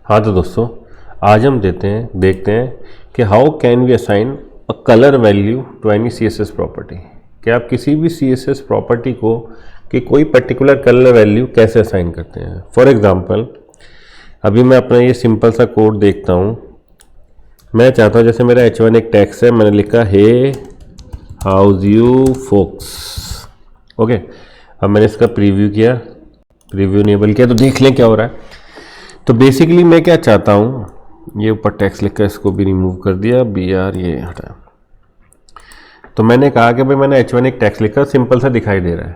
हाँ तो दोस्तों, आज हम देखते हैं कि how can we assign a colour value to any CSS property. कि आप किसी भी CSS प्रॉपर्टी को कि कोई पर्टिकुलर कलर वैल्यू कैसे असाइन करते हैं। फॉर एग्जांपल, अभी मैं अपना ये सिंपल सा कोड देखता हूँ। मैं चाहता हूँ जैसे मेरा H1 एक टेक्स्ट है, मैंने लिखा हे हाउज यू फोक्स। ओके, अब मैंने इसका प्रीव्यू किया, प्रीव्यू इनेबल किया तो देख लें क्या हो रहा है। तो बेसिकली मैं क्या चाहता हूँ, ये ऊपर टेक्स्ट लिखकर इसको भी रिमूव कर दिया, BR ये हटाया। तो मैंने कहा कि भाई मैंने H1 एक टेक्स्ट लिखा, सिंपल सा दिखाई दे रहा है।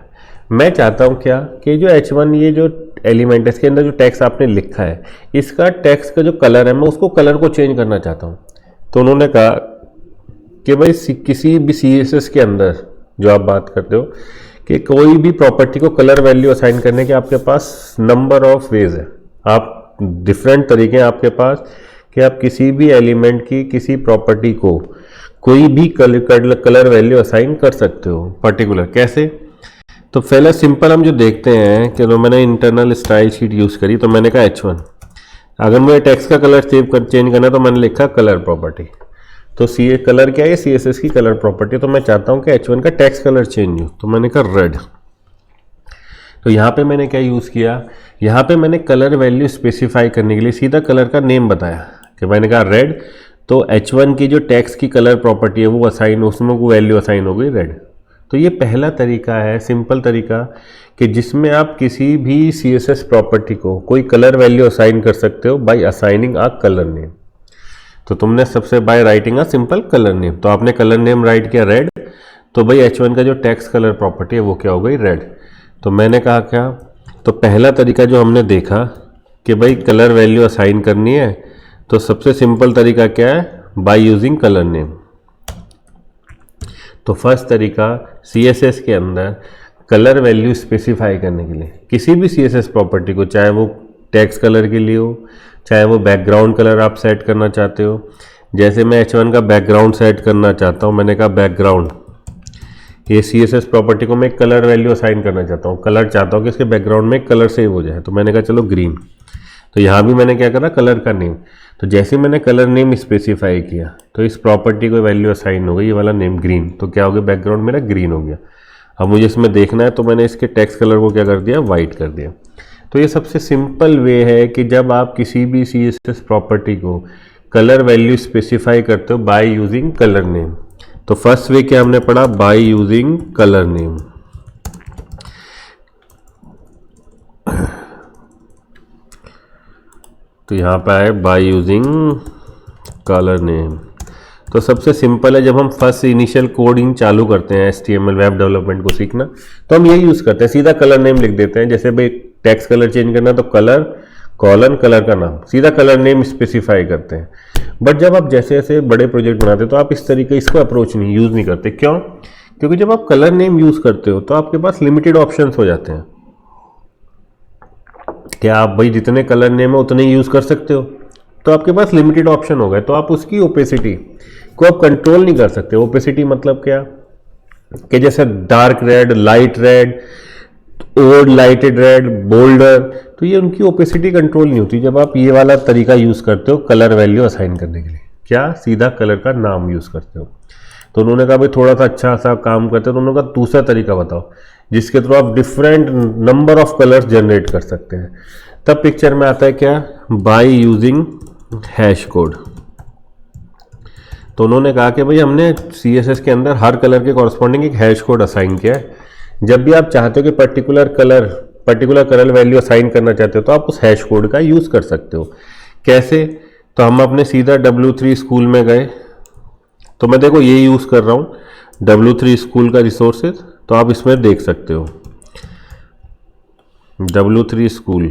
मैं चाहता हूँ क्या कि जो H1 ये जो एलिमेंट है इसके अंदर जो टेक्स्ट आपने लिखा है, इसका टेक्स्ट का जो कलर है मैं उसको कलर को चेंज करना चाहता हूँ। तो उन्होंने कहा कि भाई किसी भी CSS के अंदर जो आप बात करते हो कि कोई भी प्रॉपर्टी को कलर वैल्यू असाइन करने के आपके पास नंबर ऑफ वेज है। आप डिफरेंट तरीके हैं आपके पास कि आप किसी भी एलिमेंट की किसी प्रॉपर्टी को कोई भी कलर वैल्यू असाइन कर सकते हो पर्टिकुलर। कैसे? तो पहले सिंपल हम जो देखते हैं कि तो मैंने इंटरनल स्टाइल शीट यूज़ करी, तो मैंने कहा H1, अगर मुझे टेक्स्ट का कलर चेंज करना है तो मैंने लिखा कलर प्रॉपर्टी। तो कलर क्या है? CSS की कलर प्रॉपर्टी। तो मैं चाहता हूँ कि H1 का टेक्स्ट कलर चेंज हो, तो मैंने कहा रेड। तो यहाँ पे मैंने क्या यूज़ किया, यहाँ पे मैंने कलर वैल्यू स्पेसिफाई करने के लिए सीधा कलर का नेम बताया कि मैंने कहा रेड। तो H1 की जो टेक्स्ट की कलर प्रॉपर्टी है वो असाइन, उसमें वो वैल्यू असाइन हो गई रेड। तो ये पहला तरीका है, सिंपल तरीका, कि जिसमें आप किसी भी CSS प्रॉपर्टी को कोई कलर वैल्यू असाइन कर सकते हो बाय असाइनिंग अ कलर नेम। तो तुमने सबसे by writing a simple colour name, तो आपने कलर नेम राइट किया रेड, तो भाई H1 का जो टेक्स्ट कलर प्रॉपर्टी है वो क्या हो गई रेड। तो मैंने कहा क्या, तो पहला तरीका जो हमने देखा कि भाई कलर वैल्यू असाइन करनी है, तो सबसे सिंपल तरीका क्या है, बाय यूजिंग कलर नेम। तो फर्स्ट तरीका CSS के अंदर कलर वैल्यू स्पेसिफाई करने के लिए किसी भी CSS प्रॉपर्टी को, चाहे वो टेक्स्ट कलर के लिए हो, चाहे वो बैकग्राउंड कलर आप सेट करना चाहते हो। जैसे मैं H1 का बैकग्राउंड सेट करना चाहता हूँ, मैंने कहा बैकग्राउंड, ये CSS प्रॉपर्टी को मैं एक कलर वैल्यू असाइन करना चाहता हूँ। कलर चाहता हूँ कि इसके बैकग्राउंड में एक कलर सेव हो जाए, तो मैंने कहा चलो ग्रीन। तो यहाँ भी मैंने क्या करा, कलर का नेम। तो जैसे मैंने कलर नेम स्पेसिफाई किया तो इस प्रॉपर्टी को वैल्यू असाइन हो गई, ये वाला नेम ग्रीन। तो क्या हो गया, बैकग्राउंड मेरा ग्रीन हो गया। अब मुझे इसमें देखना है तो मैंने इसके टेक्स्ट कलर को क्या कर दिया, वाइट कर दिया। तो ये सबसे सिंपल वे है कि जब आप किसी भी CSS प्रॉपर्टी को कलर वैल्यू स्पेसिफाई करते हो बाय यूजिंग कलर नेम। तो फर्स्ट वे क्या हमने पढ़ा, बाय यूजिंग कलर नेम। तो यहाँ पे आए बाय यूजिंग कलर नेम। तो सबसे सिंपल है, जब हम फर्स्ट इनिशियल कोडिंग चालू करते हैं HTML वेब डेवलपमेंट को सीखना, तो हम यही यूज़ करते हैं, सीधा कलर नेम लिख देते हैं। जैसे भाई टेक्स्ट कलर चेंज करना तो कलर कॉलन कलर का नाम, सीधा कलर नेम स्पेसिफाई करते हैं। बट जब आप जैसे जैसे बड़े प्रोजेक्ट बनाते हो तो आप इस तरीके इसको अप्रोच नहीं यूज़ नहीं करते। क्यों? क्योंकि जब आप कलर नेम यूज़ करते हो तो आपके पास लिमिटेड ऑप्शंस हो जाते हैं। क्या आप भाई जितने कलर नेम है उतने ही यूज़ कर सकते हो, तो आपके पास लिमिटेड ऑप्शन हो गए। तो आप उसकी ओपेसिटी को आप कंट्रोल नहीं कर सकते। ओपेसिटी मतलब क्या, कि जैसे dark red, light red, old lighted red, boulder, तो ये उनकी ओपेसिटी कंट्रोल नहीं होती जब आप ये वाला तरीका यूज़ करते हो कलर वैल्यू असाइन करने के लिए। क्या, सीधा कलर का नाम यूज़ करते हो। तो उन्होंने कहा भाई थोड़ा सा अच्छा सा काम करते हो, तो उन्होंने कहा दूसरा तरीका बताओ जिसके थ्रू आप different number of colours generate कर सकते हैं। तब पिक्चर में आता है क्या, बाय यूजिंग हैश कोड। तो उन्होंने कहा कि भाई हमने CSS के अंदर हर कलर के कॉरस्पॉन्डिंग एक हैश कोड असाइन किया है। जब भी आप चाहते हो कि पर्टिकुलर कलर वैल्यू असाइन करना चाहते हो तो आप उस हैश कोड का यूज़ कर सकते हो। कैसे? तो हम अपने सीधा W3 स्कूल में गए, तो मैं देखो ये यूज़ कर रहा हूँ W3 स्कूल का रिसोर्सेज, तो आप इसमें देख सकते हो W3 स्कूल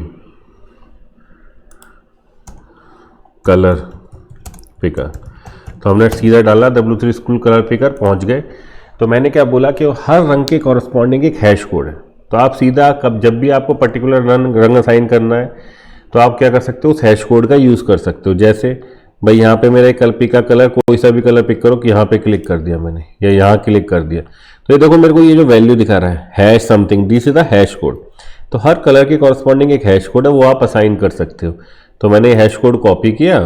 कलर पिकर। तो हमने सीधा डाला W3 स्कूल कलर पिकर, पहुंच गए। तो मैंने क्या बोला कि हर रंग के कॉरस्पॉन्डिंग एक हैश कोड है। तो आप सीधा जब भी आपको पर्टिकुलर रंग असाइन करना है तो आप क्या कर सकते हो, उस हैश कोड का यूज़ कर सकते हो। जैसे भाई यहाँ पे मेरा एक पिक का कलर, कोई सा भी कलर पिक करो, कि यहाँ पे क्लिक कर दिया मैंने या यहाँ क्लिक कर दिया, तो ये देखो मेरे को ये जो वैल्यू दिखा रहा है hash something, this is the hash code. तो हर कलर के कॉरस्पॉन्डिंग एक हैश कोड है, वो आप असाइन कर सकते हो। तो मैंने हैश कोड कॉपी किया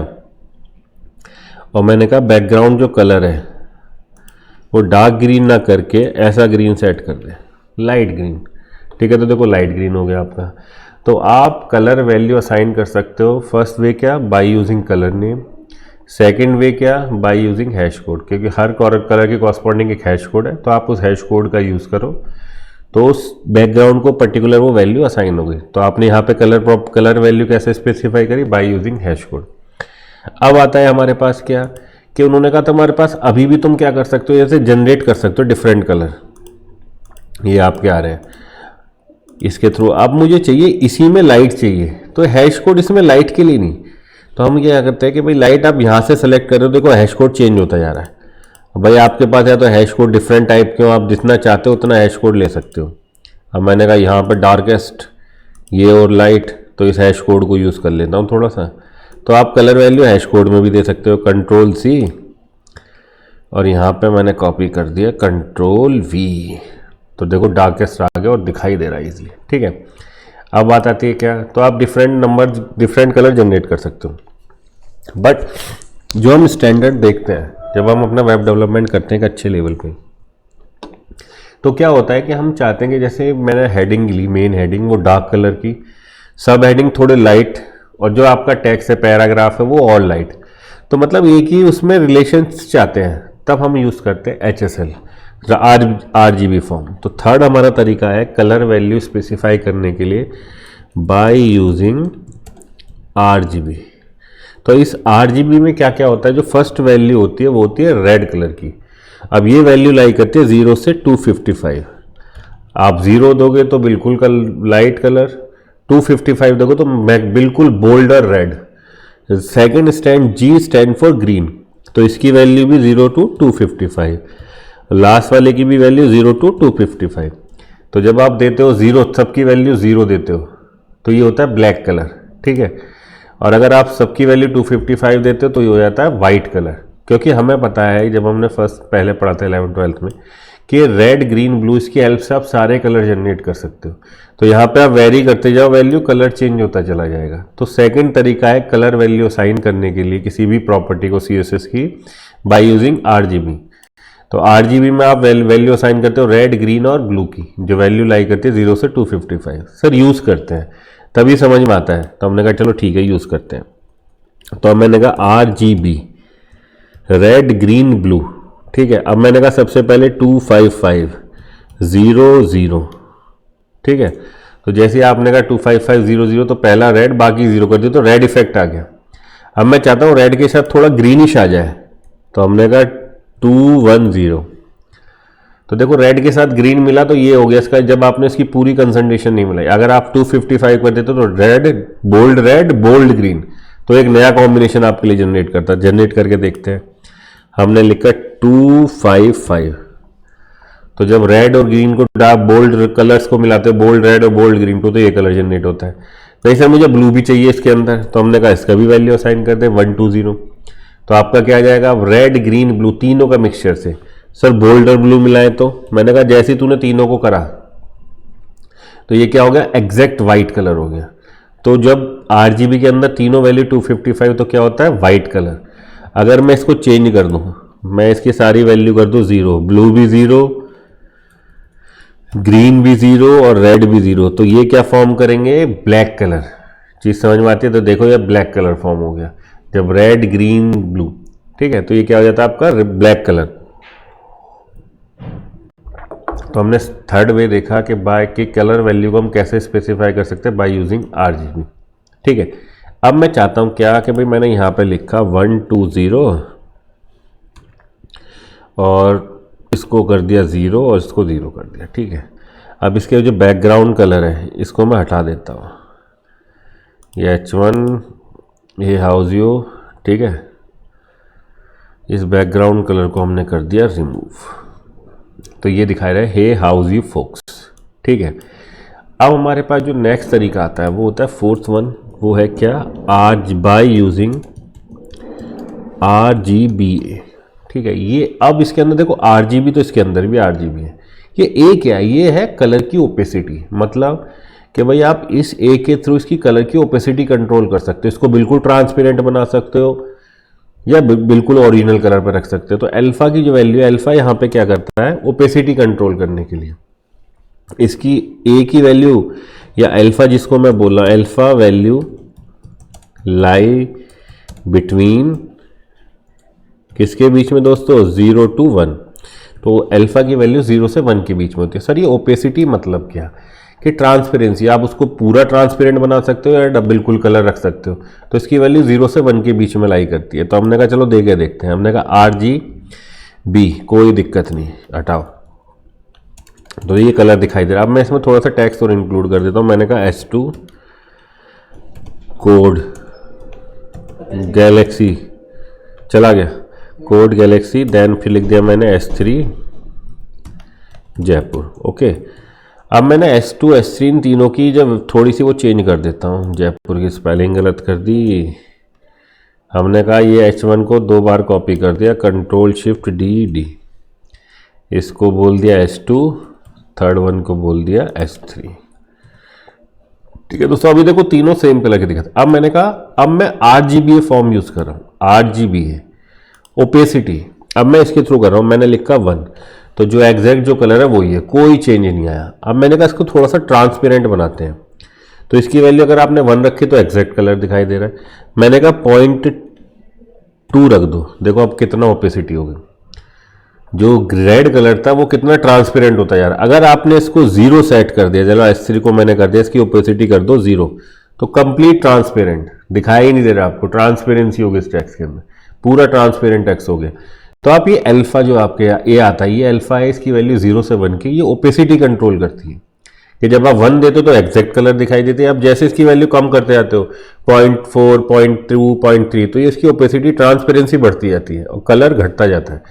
और मैंने कहा बैकग्राउंड जो कलर है वो डार्क ग्रीन ना करके ऐसा ग्रीन सेट कर दे, लाइट ग्रीन। ठीक है, तो देखो लाइट ग्रीन हो गया आपका। तो आप कलर वैल्यू असाइन कर सकते हो। फर्स्ट वे क्या, by using colour name. Second वे क्या, बाय यूजिंग हैश कोड, क्योंकि हर कलर के कॉरस्पॉन्डिंग एक हैश कोड है, तो आप उस हैश कोड का यूज़ करो तो उस बैकग्राउंड को पर्टिकुलर वो वैल्यू असाइन हो गई। तो आपने यहाँ पे कलर वैल्यू कैसे स्पेसिफाई करी, बाय यूजिंग हैश कोड। अब आता है हमारे पास क्या कि उन्होंने कहा तुम्हारे पास अभी भी तुम क्या कर सकते हो, जैसे जनरेट कर सकते हो डिफरेंट कलर। ये आपके आ रहे हैं इसके थ्रू। अब मुझे चाहिए इसी में लाइट चाहिए, तो हैश कोड इसमें लाइट के लिए नहीं, तो हम क्या करते हैं कि भाई लाइट आप यहाँ से सेलेक्ट कर रहे हो, देखो हैश कोड चेंज होता जा रहा है। भाई आपके पास है तो हैश कोड डिफरेंट टाइप के हो, आप जितना चाहते हो उतना हैश कोड ले सकते हो। अब मैंने कहा यहाँ पर डार्केस्ट ये और लाइट, तो इस हैश कोड को यूज़ कर लेता हूँ थोड़ा सा। तो आप कलर वैल्यू हैश कोड में भी दे सकते हो, कंट्रोल सी और यहाँ पे मैंने कॉपी कर दिया कंट्रोल वी। तो देखो डार्केस्ट आ गया और दिखाई दे रहा है इजीली। ठीक है, अब बात आती है क्या, तो आप डिफरेंट कलर जनरेट कर सकते हो। बट जो हम स्टैंडर्ड देखते हैं जब हम अपना वेब डेवलपमेंट करते हैं एक अच्छे लेवल पे, तो क्या होता है कि हम चाहते हैं कि जैसे मैंने हेडिंग ली, मेन हेडिंग वो डार्क कलर की, सब हेडिंग थोड़े लाइट, और जो आपका टेक्स्ट है पैराग्राफ है वो और लाइट। तो मतलब एक ही उसमें रिलेशंस चाहते हैं, तब हम यूज़ करते हैं HSL RGB फॉर्म। तो थर्ड हमारा तरीका है कलर वैल्यू स्पेसिफाई करने के लिए बाय यूजिंग RGB। तो इस RGB में क्या क्या होता है, जो फर्स्ट वैल्यू होती है वो होती है रेड कलर की। अब ये वैल्यू लाई करती है 0 से 255। आप 0 दोगे तो बिल्कुल लाइट कलर, 255 दोगे तो बिल्कुल boulder red. Second stand G stand for green, तो इसकी वैल्यू भी 0 to 255। लास्ट वाले की भी वैल्यू 0 to 255। तो जब आप देते हो 0, सबकी वैल्यू 0 देते हो तो ये होता है ब्लैक कलर। ठीक है, और अगर आप सबकी वैल्यू 255 देते हो तो ये हो जाता है वाइट कलर। क्योंकि हमें पता है जब हमने पहले पढ़ा था 11th-12th में कि रेड ग्रीन ब्लू, इसकी हेल्प से आप सारे कलर जनरेट कर सकते हो। तो यहाँ पे आप वेरी करते जाओ वैल्यू, कलर चेंज होता चला जाएगा। तो सेकंड तरीका है कलर वैल्यू असाइन करने के लिए किसी भी प्रॉपर्टी को CSS की बाय यूजिंग RGB। तो RGB में आप वैल्यू असाइन करते हो रेड ग्रीन और ब्लू की, जो वैल्यू लाई करती है 0 से 255। सर यूज़ करते हैं तभी समझ में आता है, तो हमने कहा चलो ठीक है यूज़ करते हैं। तो अब मैंने कहा RGB रेड ग्रीन ब्लू। ठीक है, अब मैंने कहा सबसे पहले 25500। ठीक है, तो जैसे आपने कहा 25500 तो पहला रेड बाकी 0 कर दिया, तो रेड इफेक्ट आ गया। अब मैं चाहता हूँ रेड के साथ थोड़ा ग्रीनिश आ जाए, तो हमने कहा 210। तो देखो रेड के साथ ग्रीन मिला तो ये हो गया इसका, जब आपने इसकी पूरी कंसंट्रेशन नहीं मिलाई। अगर आप 255 कर देते तो रेड बोल्ड ग्रीन, तो एक नया कॉम्बिनेशन आपके लिए जनरेट करता है। जनरेट करके देखते हैं, हमने लिखा 255। तो जब रेड और ग्रीन को डार्क बोल्ड कलर्स को मिलाते हैं, बोल्ड रेड और बोल्ड ग्रीन को, तो ये कलर जनरेट होता है। नहीं सर मुझे ब्लू भी चाहिए इसके अंदर, तो हमने कहा इसका भी वैल्यू असाइन कर दें 120। तो आपका क्या आ जाएगा, रेड ग्रीन ब्लू तीनों का मिक्सचर से। सर बोल्ड और ब्लू मिलाए, तो मैंने कहा जैसे तूने तीनों को करा तो ये क्या हो गया, एग्जैक्ट वाइट कलर हो गया। तो जब RGB के अंदर तीनों वैल्यू 255 तो क्या होता है वाइट कलर। अगर मैं इसको चेंज कर दूं, मैं इसकी सारी वैल्यू कर दूं 0, ब्लू भी 0, ग्रीन भी 0 और रेड भी 0, तो ये क्या फॉर्म करेंगे, ब्लैक कलर। चीज़ समझ में आती है? तो देखो ये ब्लैक कलर फॉर्म हो गया जब रेड ग्रीन ब्लू। ठीक है, तो ये क्या हो जाता है आपका ब्लैक कलर। तो हमने थर्ड वे देखा कि बाय की कलर वैल्यू को हम कैसे स्पेसिफाई कर सकते हैं बाय यूजिंग RGB। ठीक है, अब मैं चाहता हूँ क्या कि भाई मैंने यहाँ पे लिखा 120 और इसको कर दिया 0 और इसको 0 कर दिया। ठीक है, अब इसके जो बैकग्राउंड कलर है इसको मैं हटा देता हूँ, ये H1, ये हाउस यू। ठीक है, इस बैकग्राउंड कलर को हमने कर दिया रिमूव, तो ये दिखा रहा है हे हाउस यू फोक्स। ठीक है, अब हमारे पास जो नेक्स्ट तरीका आता है वो होता है फोर्थ वन, वो है क्या, बाय यूजिंग RGBA। ठीक है, ये अब इसके अंदर देखो RGB, तो इसके अंदर भी RGB है। ये A क्या है, ये है कलर की ओपेसिटी। मतलब कि भाई आप इस ए के थ्रू इसकी कलर की ओपेसिटी कंट्रोल कर सकते हो, इसको बिल्कुल ट्रांसपेरेंट बना सकते हो या बिल्कुल ओरिजिनल कलर पर रख सकते हो। तो अल्फा की जो वैल्यू है, अल्फा यहाँ पे क्या करता है, ओपेसिटी कंट्रोल करने के लिए इसकी ए की वैल्यू या अल्फा जिसको मैं बोल रहा हूँ, अल्फा वैल्यू लाई बिटवीन किसके बीच में दोस्तों, 0 to 1। तो अल्फा की वैल्यू 0 से 1 के बीच में होती है। सर ये ओपेसिटी मतलब क्या, कि ट्रांसपेरेंसी, आप उसको पूरा ट्रांसपेरेंट बना सकते हो या बिल्कुल कलर रख सकते हो। तो इसकी वैल्यू 0 से 1 के बीच में लाई करती है। तो हमने कहा चलो देखे देखते हैं। हमने कहा RGB, कोई दिक्कत नहीं, हटाओ। तो ये कलर दिखाई दे रहा है। अब मैं इसमें थोड़ा सा टेक्स्ट और इंक्लूड कर देता हूँ। मैंने कहा S2 कोड गैलेक्सी, चला गया कोड गैलेक्सी, देन फिर लिख दिया मैंने S3 जयपुर। ओके, अब मैंने S2 S3 इन तीनों की जब थोड़ी सी वो चेंज कर देता हूँ, जयपुर की स्पेलिंग गलत कर दी। हमने कहा ये H1 को 2 बार कॉपी कर दिया, Ctrl+Shift+D, इसको बोल दिया S2, थर्ड वन को बोल दिया S3। ठीक है दोस्तों, अभी देखो तीनों सेम कलर के दिखा। अब मैंने कहा अब मैं RGBA फॉर्म यूज कर रहा हूँ, RGBA ओपेसिटी, अब मैं इसके थ्रू कर रहा हूँ। मैंने लिखा 1, तो जो एग्जैक्ट जो कलर है वही है, कोई चेंज नहीं आया। अब मैंने कहा इसको थोड़ा सा ट्रांसपेरेंट बनाते हैं। तो इसकी वैल्यू अगर आपने 1 रखी तो एग्जैक्ट कलर दिखाई दे रहा है। मैंने कहा 0.2 रख दो, देखो अब कितना ओपेसिटी हो गई। जो रेड कलर था वो कितना ट्रांसपेरेंट होता है यार। अगर आपने इसको 0 सेट कर दिया, चलो S3 को मैंने कर दिया, इसकी ओपेसिटी कर दो 0, तो कंप्लीट ट्रांसपेरेंट दिखाई ही नहीं दे रहा आपको, ट्रांसपेरेंसी हो गई इस टेक्स्ट के अंदर, पूरा ट्रांसपेरेंट टेक्स्ट हो गया। तो आप ये अल्फा जो आपके ए आता है, ये अल्फा है, इसकी वैल्यू 0 से 1 की, ये ओपेसिटी कंट्रोल करती है कि जब आप 1 देते हो तो एग्जैक्ट कलर दिखाई देते हैं। आप जैसे इसकी वैल्यू कम करते जाते हो 0.4, 0.2, 0.3, तो ये इसकी ओपेसिटी ट्रांसपेरेंसी बढ़ती जाती है और कलर घटता जाता है,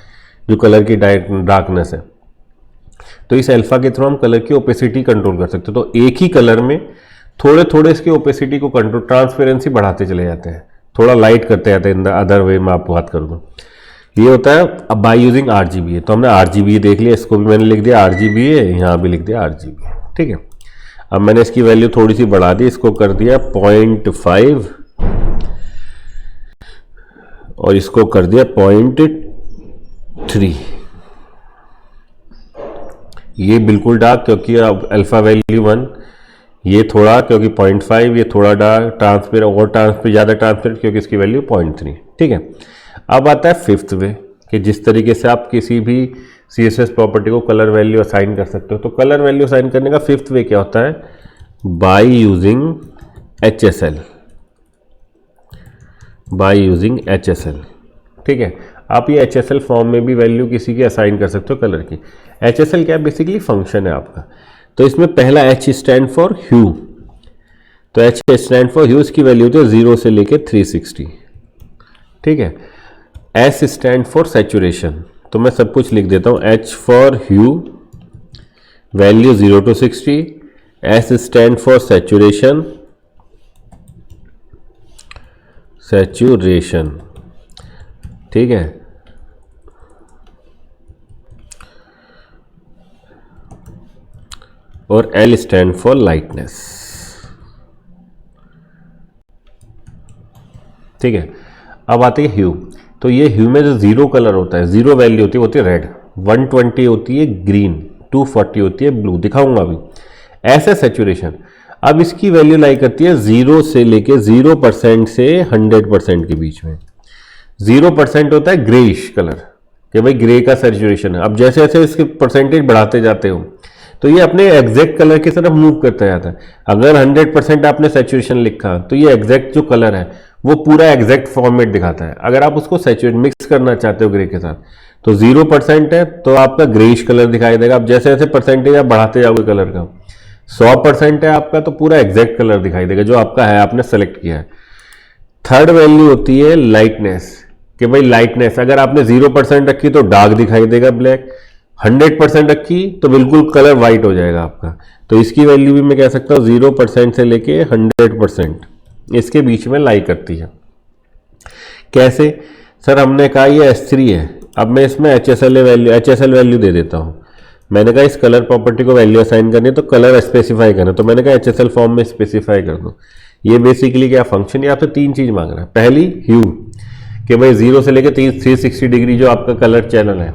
जो कलर की डार्कनेस है। तो इस अल्फा के थ्रू हम कलर की ओपेसिटी कंट्रोल कर सकते हो। तो एक ही कलर में थोड़े थोड़े इसकी ओपेसिटी को कंट्रोल, ट्रांसपेरेंसी बढ़ाते चले जाते हैं, थोड़ा लाइट करते जाते हैं। इन द अदर वे में आपको बात करूँ तो ये होता है अब बाय यूजिंग RGBA। तो हमने RGBA देख लिया, इसको भी मैंने लिख दिया RGBA, यहाँ भी लिख दिया RGBA। ठीक है, अब मैंने इसकी वैल्यू थोड़ी सी बढ़ा दी, इसको कर दिया 0.5 और इसको कर दिया 0.3। ये बिल्कुल डार्क क्योंकि अब अल्फा वैल्यू 1, ये थोड़ा क्योंकि 0.5, ये थोड़ा डार्क, ट्रांसपेरेंट और ज़्यादा ट्रांसपेरेंट क्योंकि इसकी वैल्यू 0.3। ठीक है, अब आता है फिफ्थ वे कि जिस तरीके से आप किसी भी CSS प्रॉपर्टी को कलर वैल्यू असाइन कर सकते हो। तो कलर वैल्यू असाइन करने का फिफ्थ वे क्या होता है, by using HSL, by using HSL। ठीक है, आप ये HSL फॉर्म में भी वैल्यू किसी की असाइन कर सकते हो कलर की। HSL क्या है, बेसिकली फंक्शन है आपका। तो इसमें पहला H स्टैंड फॉर ह्यू, तो H स्टैंड फॉर ह्यू, इसकी वैल्यू होती है 0 से लेके 360। ठीक है, S स्टैंड फॉर सैचुरेशन, तो मैं सब कुछ लिख देता हूँ, H for hue value 0 to 60, S stand for saturation, saturation. ठीक है, और L स्टैंड फॉर लाइटनेस। ठीक है, अब आती है ह्यू। तो ये ह्यू में जो जीरो कलर होता है, जीरो वैल्यू होती है रेड, 120 होती है ग्रीन, 240 होती है ब्लू, दिखाऊंगा अभी। ऐसे सैचुरेशन, अब इसकी वैल्यू लाई करती है 0 से लेके 0% से 100% के बीच में। 0% होता है ग्रेइश कलर, कि भाई ग्रे का सैचुरेशन है। अब जैसे जैसे इसके परसेंटेज बढ़ाते जाते हो तो ये अपने एग्जैक्ट कलर की तरफ मूव करता जाता है। अगर 100% आपने सैचुरेशन लिखा तो ये एग्जैक्ट जो कलर है वो पूरा एग्जैक्ट फॉर्मेट दिखाता है। अगर आप उसको सैचुरेट मिक्स करना चाहते हो ग्रे के साथ तो 0% है तो आपका ग्रेइश कलर दिखाई देगा। अब जैसे जैसे परसेंटेज आप बढ़ाते जाओगे कलर का, 100% है आपका तो पूरा एग्जैक्ट कलर दिखाई देगा जो आपका है, आपने सेलेक्ट किया है। थर्ड वैल्यू होती है लाइटनेस, कि भाई लाइटनेस अगर आपने 0% रखी तो डार्क दिखाई देगा ब्लैक, 100% रखी तो बिल्कुल कलर वाइट हो जाएगा आपका। तो इसकी वैल्यू भी मैं कह सकता हूँ 0% से लेके 100% इसके बीच में लाई करती है। कैसे सर, हमने कहा ये S3 है, अब मैं इसमें HSL वैल्यू दे देता हूँ। मैंने कहा इस कलर प्रॉपर्टी को वैल्यू असाइन करनी है तो कलर स्पेसिफाई करना है, तो मैंने कहा HSL फॉर्म में स्पेसिफाई कर दो। ये बेसिकली क्या फंक्शन, ये आपसे 3 चीज मांग रहा है। पहली ह्यू, कि भाई 0 से लेकर 360 डिग्री जो आपका कलर चैनल है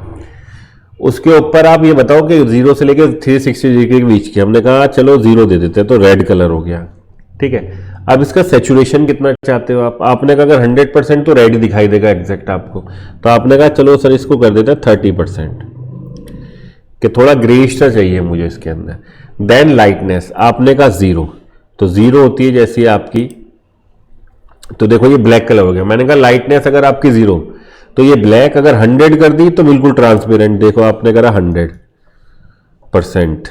उसके ऊपर आप ये बताओ कि 0 से लेकर 360 डिग्री के बीच की। हमने कहा चलो 0 दे देते हैं, तो रेड कलर हो गया, ठीक है। अब इसका सेचुरेशन कितना चाहते हो आप, आपने कहा अगर 100% तो रेड दिखाई देगा एग्जैक्ट आपको, तो आपने कहा चलो सर इसको कर देते हैं 30%, कि थोड़ा ग्रेइश सा चाहिए मुझे इसके अंदर। देन लाइटनेस आपने कहा 0, तो 0 होती है जैसी आपकी, तो देखो ये ब्लैक कलर हो गया। मैंने कहा लाइटनेस अगर आपकी 0 तो ये ब्लैक, अगर 100 कर दी तो बिल्कुल ट्रांसपेरेंट, देखो आपने करा 100%,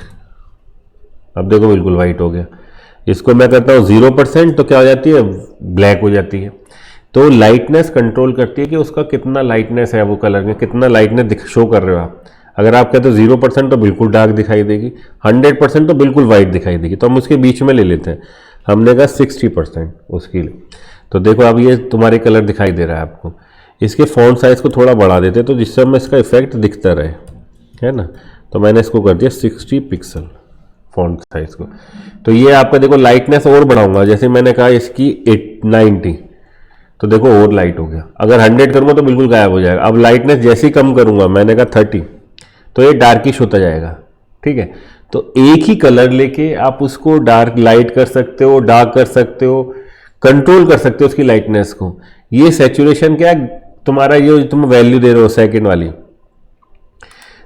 अब देखो बिल्कुल वाइट हो गया। इसको मैं करता हूँ 0% तो क्या हो जाती है, ब्लैक हो जाती है। तो लाइटनेस कंट्रोल करती है कि उसका कितना लाइटनेस है वो कलर में, कितना लाइटनेस शो कर रहे हो आप। अगर आप कहते हो 0% तो बिल्कुल डार्क दिखाई देगी, 100% तो बिल्कुल वाइट दिखाई देगी, तो हम उसके बीच में ले लेते हैं। हमने कहा 60% उसके लिए। तो देखो अब ये तुम्हारे कलर दिखाई दे रहा है आपको। इसके फॉन्ट साइज को थोड़ा बढ़ा देते हैं तो जिससे हमें इसका इफेक्ट दिखता रहे, है ना। तो मैंने इसको कर दिया 60 पिक्सल फॉन्ट साइज को। तो ये आपका देखो लाइटनेस और बढ़ाऊंगा, जैसे मैंने कहा इसकी 90, तो देखो और लाइट हो गया। अगर 100 करूंगा तो बिल्कुल गायब हो जाएगा। अब लाइटनेस जैसे ही कम करूंगा, मैंने कहा 30, तो ये डार्किश होता जाएगा, ठीक है। तो एक ही कलर लेके आप उसको डार्क लाइट कर सकते हो, डार्क कर सकते हो, कंट्रोल कर सकते हो उसकी लाइटनेस को। ये सैचुरेशन क्या है तुम्हारा, ये तुम वैल्यू दे रहे हो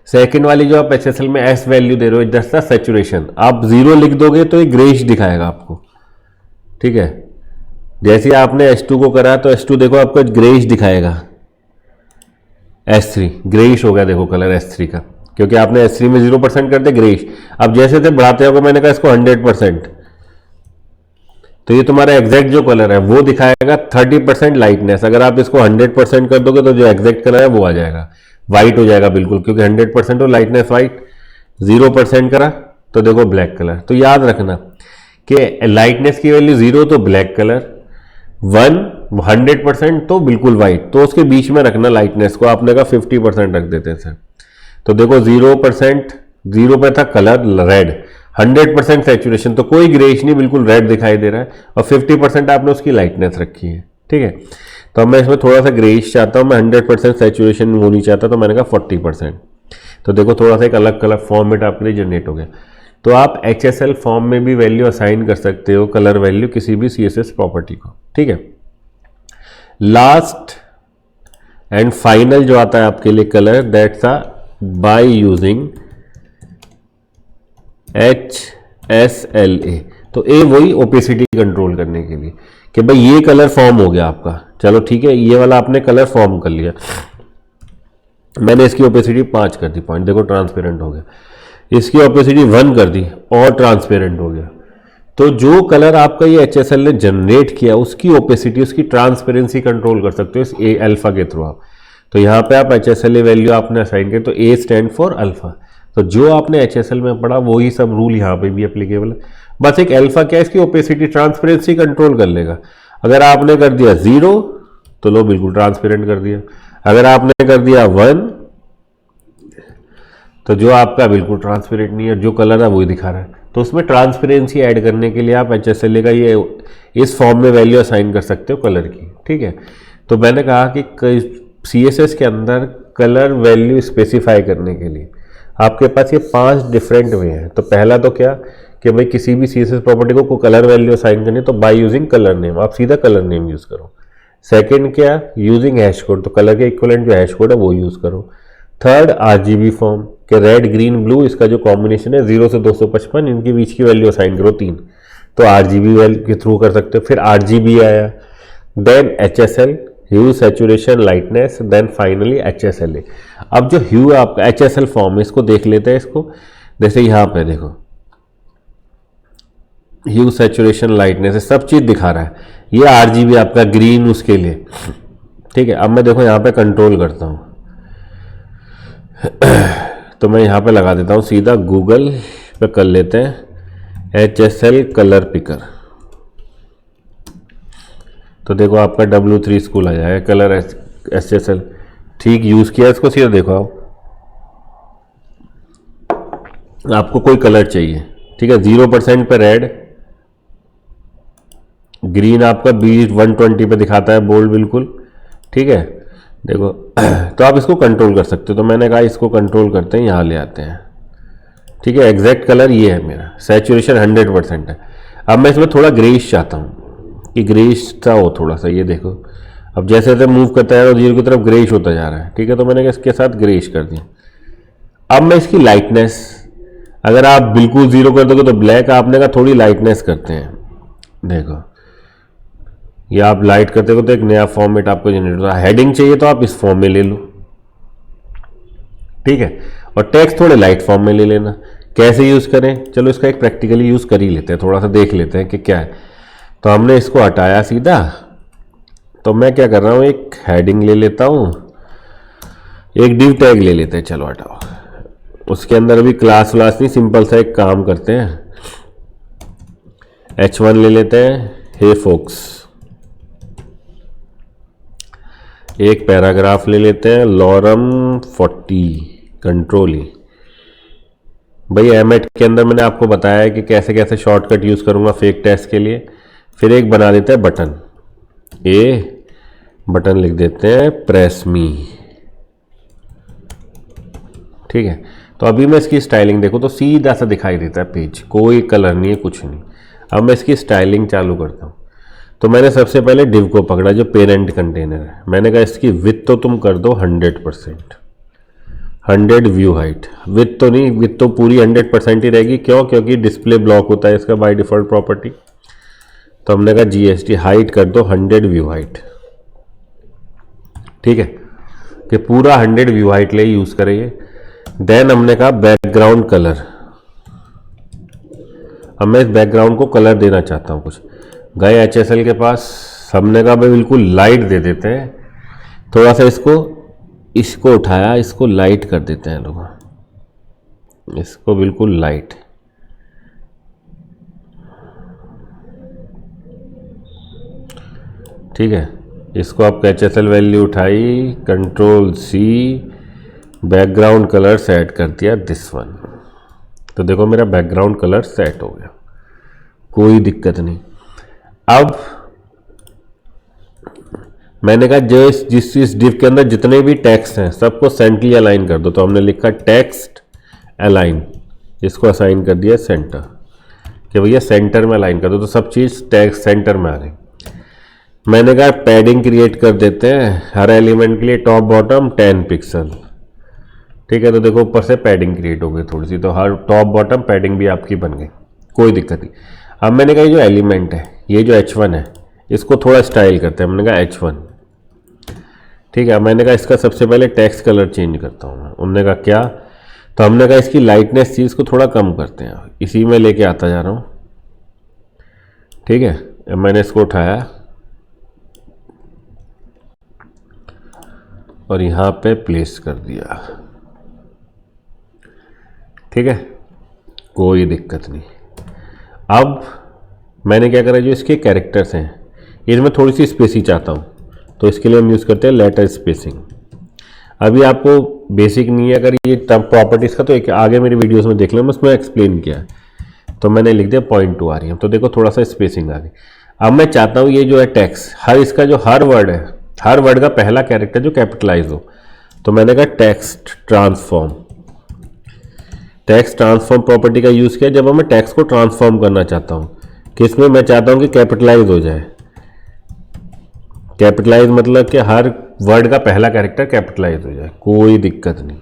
सेकंड वाली जो आप HSL में S वैल्यू दे रहे हो, दैट्स द सैचुरेशन। आप 0 लिख दोगे तो ये ग्रेइश दिखाएगा आपको, ठीक है। जैसे आपने S2 को करा तो S2 देखो आपको ग्रेइश दिखाएगा। S3 ग्रेइश हो गया, देखो कलर S3 का, क्योंकि आपने S3 में 0% कर दिया ग्रेइश। अब जैसे थे बढ़ाते होगा, मैंने कहा इसको 100%, तो ये तुम्हारा एग्जैक्ट जो कलर है वो दिखाएगा 30% लाइटनेस। अगर आप इसको 100% कर दोगे तो जो एग्जैक्ट कलर है वो आ जाएगा, वाइट हो जाएगा बिल्कुल, क्योंकि 100% तो लाइटनेस वाइट, 0% करा तो देखो ब्लैक कलर। तो याद रखना कि लाइटनेस की वैल्यू 0 तो ब्लैक कलर, 100% तो बिल्कुल वाइट, तो उसके बीच में रखना लाइटनेस को। आपने कहा 50% रख देते हैं। तो देखो 0%, 0 पे था कलर रेड, 100% सैचुरेशन तो कोई ग्रेइश नहीं, बिल्कुल रेड दिखाई दे रहा है, और 50% आपने उसकी लाइटनेस रखी है, ठीक है। तो अब मैं इसमें थोड़ा सा ग्रेइश चाहता हूँ, मैं 100% सैचुरेशन होनी चाहता, तो मैंने कहा 40%। तो देखो थोड़ा सा एक अलग कलर फॉर्मेट आपके लिए जनरेट हो गया। तो आप HSL फॉर्म में भी वैल्यू असाइन कर सकते हो, कलर वैल्यू किसी भी CSS प्रॉपर्टी को, ठीक है। लास्ट एंड फाइनल जो आता है आपके लिए colour, that's by using HSLA। तो ए वही ओपेसिटी कंट्रोल करने के लिए कि भाई ये कलर फॉर्म हो गया आपका, चलो ठीक है, ये वाला आपने कलर फॉर्म कर लिया, मैंने इसकी ओपेसिटी 5 कर दी, पॉइंट देखो ट्रांसपेरेंट हो गया। इसकी ओपेसिटी 1 कर दी और ट्रांसपेरेंट हो गया। तो जो कलर आपका ये HSL ने जनरेट किया उसकी ओपेसिटी, उसकी ट्रांसपेरेंसी कंट्रोल कर सकते हो इस A अल्फा के थ्रू आप। तो यहाँ पे आप HSLA वैल्यू आपने असाइन किया, तो A स्टैंड फॉर अल्फा। तो जो आपने HSL में पढ़ा वही सब रूल यहाँ पे भी एप्लीकेबल है। बस एक अल्फा क्या है, इसकी ओपेसिटी ट्रांसपेरेंसी कंट्रोल कर लेगा। अगर आपने कर दिया 0 तो लो बिल्कुल ट्रांसपेरेंट कर दिया, अगर आपने कर दिया 1 तो जो आपका बिल्कुल ट्रांसपेरेंट नहीं है, जो कलर है वही दिखा रहा है। तो उसमें ट्रांसपेरेंसी ऐड करने के लिए आप HSLA का ये इस फॉर्म में वैल्यू असाइन कर सकते हो कलर की, ठीक है। तो मैंने कहा कि CSS के अंदर कलर वैल्यू स्पेसिफाई करने के लिए आपके पास ये 5 डिफरेंट वे हैं। तो पहला तो क्या कि भाई किसी भी CSS प्रॉपर्टी को कलर वैल्यू असाइन करनी है तो बाय यूजिंग कलर नेम, आप सीधा कलर नेम यूज करो। सेकंड क्या, यूजिंग हैश कोड, तो कलर के इक्विवेलेंट जो हैश कोड है वो यूज करो। थर्ड RGB फॉर्म के रेड ग्रीन ब्लू, इसका जो कॉम्बिनेशन है 0 से 255, इनके बीच की वैल्यू असाइन करो 3, तो RGB वैल्यू के थ्रू कर सकते हो। फिर RGB आया, then HSL hue, saturation, lightness, then finally HSLA। अब जो ह्यू आपका HSL फॉर्म है इसको देख लेते हैं। इसको जैसे यहाँ पे देखो ह्यू, सैचुरेशन, लाइटनेस सब चीज दिखा रहा है। ये RGB आपका ग्रीन उसके लिए, ठीक है। अब मैं देखो यहाँ पे कंट्रोल करता हूँ तो मैं यहाँ पे लगा देता हूँ सीधा, गूगल पे कर लेते हैं HSL कलर पिकर। तो देखो आपका W3 स्कूल आ जाएगा, कलर HSL, ठीक यूज किया इसको, सीधा देखो आप आपको कोई कलर चाहिए, ठीक है, 0% पे रेड, ग्रीन आपका 120 पे दिखाता है बोल्ड बिल्कुल, ठीक है, देखो तो आप इसको कंट्रोल कर सकते हो। तो मैंने कहा इसको कंट्रोल करते हैं, यहाँ ले आते हैं, ठीक है, एग्जैक्ट कलर ये है मेरा, सैचुरेशन 100% है। अब मैं इसमें थोड़ा ग्रेइश चाहता हूँ कि ग्रेइश सा हो थोड़ा सा, ये देखो अब जैसे जैसे मूव करता है जीरो की तरफ ग्रेइश होता जा रहा है, ठीक है, तो मैंने इसके साथ ग्रेइश कर दिया। अब मैं इसकी लाइटनेस, अगर आप बिल्कुल जीरो कर दोगे तो ब्लैक, आपने कहा थोड़ी लाइटनेस करते हैं, देखो ये आप लाइट करते हो तो एक नया फॉर्मेट आपको जनरेट होता है। हेडिंग चाहिए तो आप इस फॉर्म में ले लो, ठीक है, और टेक्स्ट थोड़े लाइट फॉर्म में ले लेना। कैसे यूज़ करें, चलो इसका एक प्रैक्टिकली यूज़ कर ही लेते हैं, थोड़ा सा देख लेते हैं कि क्या है। तो हमने इसको हटाया सीधा, तो मैं क्या कर रहा हूँ, एक हेडिंग ले लेता हूँ, एक डिव टैग ले लेते हैं, चलो हटाओ, उसके अंदर अभी क्लास व्लास नहीं, सिंपल सा एक काम करते हैं, H1 ले लेते हैं, हे फोक्स, एक पैराग्राफ ले लेते हैं, लॉरम 40 कंट्रोल ई। भाई एमएट के अंदर मैंने आपको बताया है कि कैसे कैसे शॉर्टकट यूज़ करूँगा फेक टेस्ट के लिए। फिर एक बना देते हैं बटन, ए बटन लिख देते हैं प्रेस मी, ठीक है। तो अभी मैं इसकी स्टाइलिंग देखो तो सीधा सा दिखाई देता है पेज, कोई कलर नहीं है, कुछ नहीं। अब मैं इसकी स्टाइलिंग चालू करता हूँ। तो मैंने सबसे पहले डिव को पकड़ा जो पेरेंट कंटेनर है, मैंने कहा इसकी विथ तो तुम कर दो 100%, 100 व्यू हाइट, विथ तो नहीं, विथ तो पूरी 100% ही रहेगी, क्यों, क्योंकि डिस्प्ले ब्लॉक होता है इसका बाय डिफॉल्ट प्रॉपर्टी। तो हमने कहा GST हाइट कर दो 100 व्यू हाइट, ठीक है, कि पूरा 100 व्यू हाइट ले यूज़ करेंगे। देन हमने कहा बैकग्राउंड कलर, अब मैं इस बैकग्राउंड को कलर देना चाहता हूँ कुछ, गए HSL के पास, हमने कहा भाई बिल्कुल लाइट दे देते हैं, थोड़ा सा इसको उठाया, इसको लाइट कर देते हैं लोग, इसको बिल्कुल लाइट, ठीक है। इसको आप HSL वैल्यू उठाई, control C, background colour set कर दिया दिस वन। तो देखो मेरा बैकग्राउंड कलर सेट हो गया, कोई दिक्कत नहीं। अब मैंने कहा जो इस डिव के अंदर जितने भी टेक्स्ट हैं सबको सेंटरली अलाइन कर दो। तो हमने लिखा टेक्स्ट अलाइन, इसको असाइन कर दिया सेंटर, कि भैया सेंटर में अलाइन कर दो, तो सब चीज़ टेक्स्ट सेंटर में आ गई। मैंने कहा पैडिंग क्रिएट कर देते हैं हर एलिमेंट के लिए, टॉप बॉटम 10 पिक्सल, ठीक है। तो देखो ऊपर से पैडिंग क्रिएट हो गई थोड़ी सी, तो हर टॉप बॉटम पैडिंग भी आपकी बन गई, कोई दिक्कत नहीं। अब मैंने कहा ये जो एलिमेंट है, ये जो H1 है, इसको थोड़ा स्टाइल करते हैं, हमने कहा H1, ठीक है। मैंने कहा इसका सबसे पहले टेक्स्ट कलर चेंज करता हूँ मैं, उन्होंने कहा क्या, तो हमने कहा इसकी लाइटनेस चीज़ को थोड़ा कम करते हैं, इसी में लेके आता जा रहा हूँ, ठीक है। मैंने इसको उठाया और यहाँ पे प्लेस कर दिया, ठीक है, कोई दिक्कत नहीं। अब मैंने क्या करा, जो इसके कैरेक्टर्स हैं इनमें थोड़ी सी स्पेसिंग चाहता हूँ, तो इसके लिए हम यूज़ करते हैं लेटर स्पेसिंग। अभी आपको बेसिक नहीं है अगर ये टर्म प्रॉपर्टीज़ का, तो एक आगे मेरी वीडियोस में देख लो, मैं उसमें एक्सप्लेन किया है। तो मैंने लिख दिया 0.2 RM, तो देखो थोड़ा सा स्पेसिंग आ गई। अब मैं चाहता हूँ ये जो है टेक्स्ट, इसका जो हर वर्ड है, हर वर्ड का पहला कैरेक्टर जो कैपिटलाइज हो, तो मैंने कहा text transform, text transform property का यूज़ किया जब मैं टेक्स्ट को ट्रांसफॉर्म करना चाहता हूँ, किसमें मैं चाहता हूँ कि कैपिटलाइज हो जाए। कैपिटलाइज मतलब कि हर वर्ड का पहला कैरेक्टर कैपिटलाइज हो जाए, कोई दिक्कत नहीं,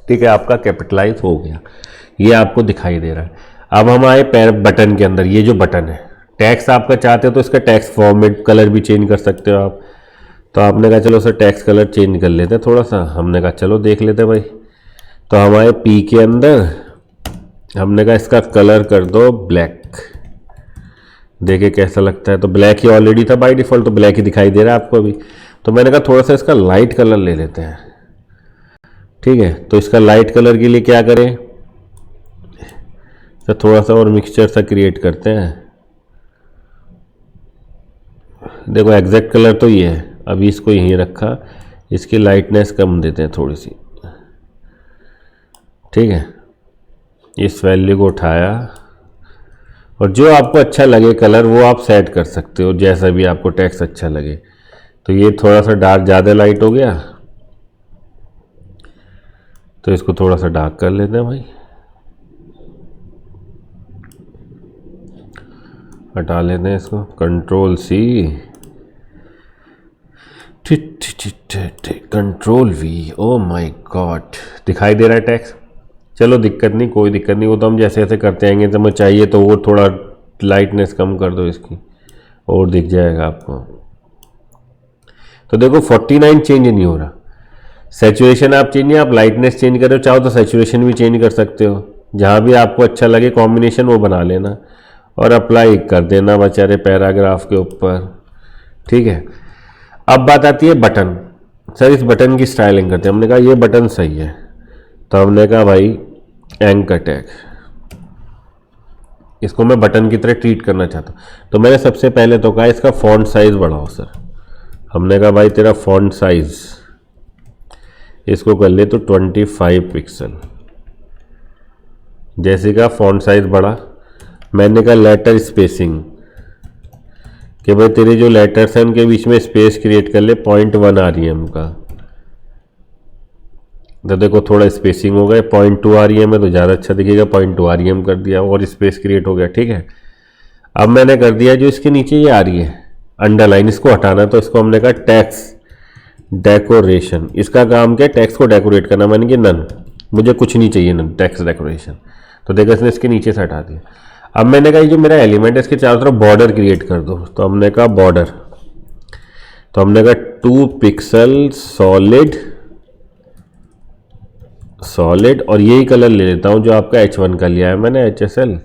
ठीक है, आपका कैपिटलाइज हो गया, ये आपको दिखाई दे रहा है। अब हम आए बटन के अंदर, ये जो बटन है, टेक्स्ट आपका चाहते हो तो इसका टेक्स्ट फॉर्मेट कलर भी चेंज कर सकते हो आप। तो आपने कहा चलो सर टेक्स्ट कलर चेंज कर लेते हैं थोड़ा सा, हमने कहा चलो देख लेते हैं भाई। तो हमारे P के अंदर हमने कहा इसका कलर कर दो ब्लैक, देखे कैसा लगता है। तो ब्लैक ही ऑलरेडी था बाय डिफॉल्ट, तो ब्लैक ही दिखाई दे रहा है आपको अभी। तो मैंने कहा थोड़ा सा इसका लाइट कलर ले लेते हैं, ठीक है। तो इसका लाइट कलर के लिए क्या करें, तो थोड़ा सा और मिक्सचर सा क्रिएट करते हैं। देखो एग्जैक्ट कलर तो ये है, अभी इसको यहीं रखा, इसकी लाइटनेस कम देते हैं थोड़ी सी, ठीक है। इस वैल्यू को उठाया और जो आपको अच्छा लगे कलर वो आप सेट कर सकते हो, जैसा भी आपको टेक्स्ट अच्छा लगे। तो ये थोड़ा सा डार्क ज़्यादा लाइट हो गया तो इसको थोड़ा सा डार्क कर लेते हैं भाई, हटा लेते हैं इसको, control C, control V. Oh my god, दिखाई दे रहा है टेक्स्ट। चलो दिक्कत नहीं, कोई दिक्कत नहीं, वो तो हम जैसे जैसे करते आएंगे। तो मैं चाहिए तो वो थोड़ा लाइटनेस कम कर दो इसकी और दिख जाएगा आपको। तो देखो 49 चेंज नहीं हो रहा। सैचुरेशन आप चेंज नहीं, आप लाइटनेस चेंज कर रहे हो, चाहो तो सैचुरेशन भी चेंज कर सकते हो, जहाँ भी आपको अच्छा लगे कॉम्बिनेशन वो बना लेना और अप्लाई कर देना बेचारे पैराग्राफ के ऊपर। ठीक है, अब बात आती है बटन। सर इस बटन की स्टाइलिंग करते हैं। हमने कहा ये बटन सही है, तो हमने कहा भाई एंकर टैग, इसको मैं बटन की तरह ट्रीट करना चाहता हूँ। तो मैंने सबसे पहले तो कहा इसका फॉन्ट साइज बढ़ाओ सर। हमने कहा भाई तेरा फॉन्ट साइज इसको कर ले तो 25 पिक्सल। जैसे का फॉन्ट साइज बढ़ा, मैंने कहा लेटर स्पेसिंग कि भाई तेरे जो लेटर्स हैं उनके बीच में स्पेस क्रिएट कर ले 0.1 REM का। तो देखो थोड़ा स्पेसिंग हो गया, 0.2 REM है तो ज़्यादा अच्छा दिखेगा, 0.2 REM कर दिया और स्पेस क्रिएट हो गया। ठीक है, अब मैंने कर दिया जो इसके नीचे ये आ रही है अंडरलाइन, इसको हटाना। तो इसको हमने कहा टेक्स्ट डेकोरेशन। इसका काम क्या है, टेक्स्ट को डेकोरेट करना। मैंने कि नन, मुझे कुछ नहीं चाहिए नन टेक्स्ट डेकोरेशन। तो देखो इसने इसके नीचे से हटा दिया। अब मैंने कहा ये जो मेरा एलिमेंट है इसके चारों तरफ बॉर्डर क्रिएट कर दो। तो हमने कहा बॉर्डर, तो हमने कहा 2 पिक्सल सॉलिड और यही कलर ले लेता हूं जो आपका H1 का लिया है मैंने, HSL,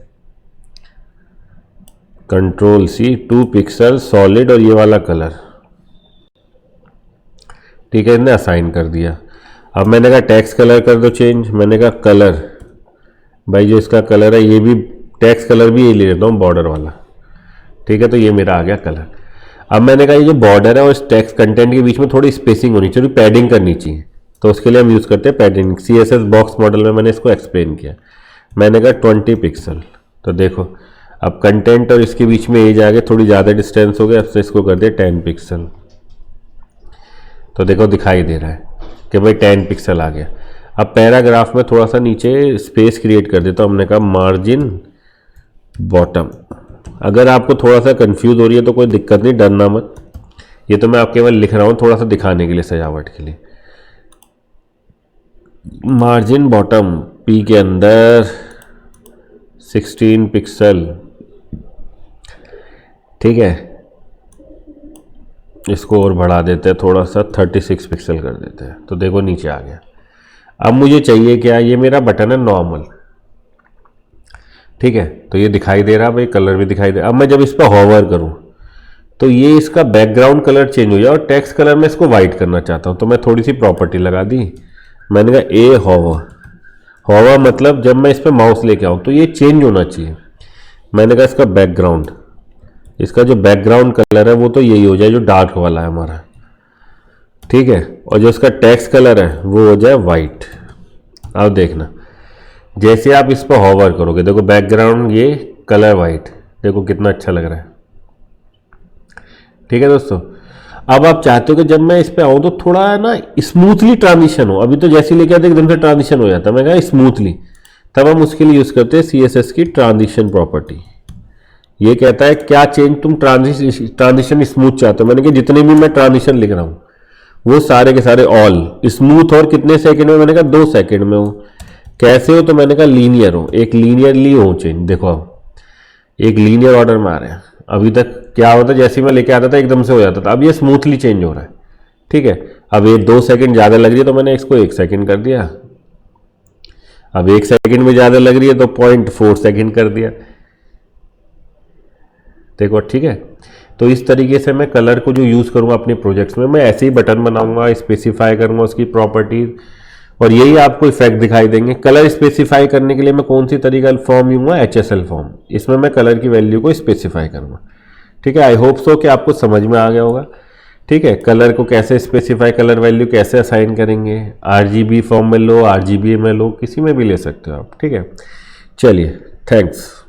control C, 2 pixel solid और ये वाला कलर। ठीक है, इसने असाइन कर दिया। अब मैंने कहा टेक्स्ट कलर कर दो चेंज। मैंने कहा कलर, भाई जो इसका कलर है ये भी टेक्स्ट कलर भी ये ले लेता हूँ बॉर्डर वाला। ठीक है, तो ये मेरा आ गया कलर। अब मैंने कहा ये जो बॉर्डर है और इस टेक्स्ट कंटेंट के बीच में थोड़ी स्पेसिंग होनी चाहिए, पैडिंग करनी चाहिए। तो उसके लिए हम यूज़ करते हैं पैडिंग। CSS बॉक्स मॉडल में मैंने इसको एक्सप्लेन किया। मैंने कहा 20 पिक्सल। तो देखो अब कंटेंट और इसके बीच में एज आ गया, थोड़ी ज़्यादा डिस्टेंस हो गया, अब से इसको कर दिया 10 पिक्सल। तो देखो दिखाई दे रहा है कि भाई 10 पिक्सल आ गया। अब पैराग्राफ में थोड़ा सा नीचे स्पेस क्रिएट कर देता हूँ। हमने कहा मार्जिन बॉटम। अगर आपको थोड़ा सा कंफ्यूज हो रही है तो कोई दिक्कत नहीं, डरना मत, ये तो मैं आप केवल लिख रहा हूँ थोड़ा सा दिखाने के लिए, सजावट के लिए। मार्जिन बॉटम P के अंदर 16 पिक्सल। ठीक है, इसको और बढ़ा देते हैं थोड़ा सा, 36 पिक्सल कर देते हैं। तो देखो नीचे आ गया। अब मुझे चाहिए क्या, ये मेरा बटन है नॉर्मल। ठीक है, तो ये दिखाई दे रहा भाई, कलर भी दिखाई दे रहा। अब मैं जब इस पर हॉवर करूं तो ये इसका बैकग्राउंड कलर चेंज हो जाए और टेक्स्ट कलर में इसको वाइट करना चाहता हूं। तो मैं थोड़ी सी प्रॉपर्टी लगा दी। मैंने कहा ए हॉवर मतलब जब मैं इस पर माउस लेके आऊँ तो ये चेंज होना चाहिए। मैंने कहा इसका बैकग्राउंड, इसका जो बैकग्राउंड कलर है वो तो यही हो जाए जो डार्क वाला है हमारा। ठीक है, और जो इसका टेक्स्ट कलर है वो हो जाए वाइट। अब देखना जैसे आप इस पर हॉवर करोगे, देखो बैकग्राउंड ये कलर वाइट, देखो कितना अच्छा लग रहा है। ठीक है दोस्तों, अब आप चाहते हो कि जब मैं इस पे आऊँ तो थोड़ा ना स्मूथली ट्रांजिशन हो। अभी तो जैसे लेके आते एकदम से ट्रांजिशन हो जाता है, मैं कहा स्मूथली, तब हम उसके लिए यूज़ करते हैं CSS की ट्रांजिशन प्रॉपर्टी। ये कहता है क्या चेंज तुम ट्रांजिशन स्मूथ चाहते हो। मैंने कहा जितने भी मैं ट्रांजिशन लिख रहा हूँ वो सारे के सारे ऑल स्मूथ। और कितने सेकेंड में, मैंने कहा 2 सेकेंड में हो। कैसे हो, तो मैंने कहा लीनियर हो, एक लीनियरली हो चेंज। देखो अब एक लीनियर ऑर्डर में आ रहे हैं। अभी तक क्या होता, जैसे मैं लेके आता था एकदम से हो जाता था, अब ये स्मूथली चेंज हो रहा है। ठीक है, अब ये 2 सेकेंड ज़्यादा लग रही है तो मैंने इसको 1 सेकेंड कर दिया। अब 1 सेकेंड में ज़्यादा लग रही है तो 0.4 सेकेंड कर दिया। देखो ठीक है, तो इस तरीके से मैं कलर को जो यूज़ करूँगा अपने प्रोजेक्ट्स में, मैं ऐसे ही बटन बनाऊंगा, स्पेसिफाई करूँगा उसकी प्रॉपर्टीज, और यही आपको इफेक्ट दिखाई देंगे। कलर स्पेसिफाई करने के लिए मैं कौन सी तरीका फॉर्म यूँगा, HSL फॉर्म। इसमें मैं कलर की वैल्यू को स्पेसिफाई करूँगा। ठीक है, आई होप सो कि आपको समझ में आ गया होगा। ठीक है, कलर को कैसे स्पेसिफाई, कलर वैल्यू कैसे असाइन करेंगे, RGB फॉर्म में लो, RGB में लो, किसी में भी ले सकते हो आप। ठीक है, चलिए, थैंक्स।